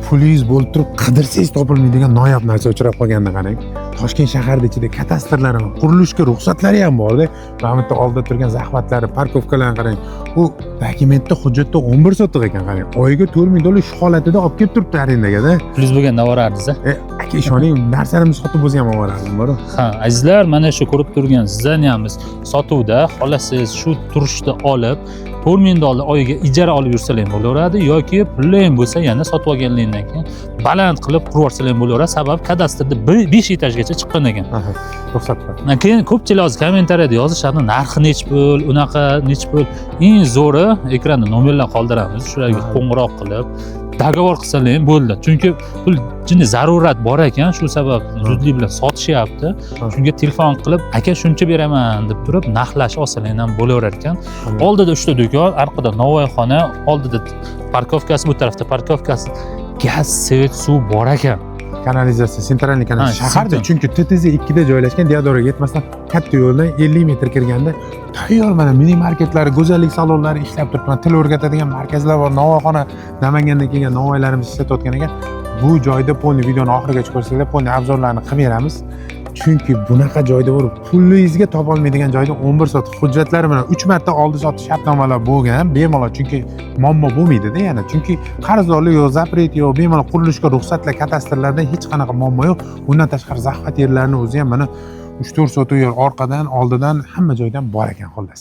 pulingiz bo'lib turib qidirsangiz topilmaydigan noyob narsa uchrab qolganda qarang. Toshkent shahrida ichida kadastrlari, qurilishga ruxsatlari ham bor-da. Mana bu oldida turgan zahmatlari, parkovkalarni qarang. U dokumentda, hujjatda 11 sotix ekan qarang. Oyiga 4000 dollar shu holatida olib kelib turibdi arendaga-da. Plyus bo'lganda olardingiz-a? Aka ishoning, narsani sotib bo'lsa ham olaradim, bor. Ha, azizlar, mana shu ko'rib turgan zdaniyamiz sotuvda. Xolasiz shu turishda olib 4000 dollar oyiga ijara olib yursalar ham bo'laveradi yoki pulli ham bo'lsa yana sotib olganligingdan keyin baland qilib qurib yuborsalar ham bo'laveradi. Sabab kadastrda 5 etajgacha chiqqan ekan. Ruxsat bor. Keyin ko'pchilik hozir kommentariyada yozishadi, narxi nech pul, unaqa nech pul. Eng zo'ri ekranda nomerlar qoldiramiz. Shularga qo'ng'iroq qilib dogovor qilsalar ham bo'ldi. Chunki pul jinni zarurat bor ekan, shu sabab zudlik bilan sotishyapti. Shunga telefon qilib, aka shuncha beraman deb turib, narxlashib olsalar ham bo'laverar ekan. Oldida 3 ta do'kon, orqada Novoyxona, oldida parkovkasi, bu tarafda parkovkasi, gaz, svet, suv bor ekan. Kanalizatsiya, sentralniy kanalizatsiya. Shaharda chunki TTZ 2 da joylashgan, Deodoraga yetmasdan katta yo'ldan 50 metr kirganda tayyor mana mini marketlari, go'zallik salonlari ishlab turibdi. Til o'rgatadigan markazlar bor. Novoyxona, Namangandan kelgan novoylarimiz ishlatayotgan ekan. Bu joyda polni videoni oxirigacha ko'rsanglar, polni obzorlarini qilib beramiz. Chunki bunaqa joyda bo'lib, pulingizga topa olmaydigan joyda 11 soat hujjatlari bilan 3 marta oldi sotish shartnomalar bo'lgan, bemalol, chunki muammo bo'lmaydi-da yana. Chunki qarzdorlik yo'q, zapret yo'q, bemalol qurilishga ruxsatlar, kadastrlardan hech qanaqa muammo yo'q. Undan tashqari zahmat yerlarini o'zi ham mana 3-4 soat yer orqadan, oldidan hamma joydan bor ekan xullas.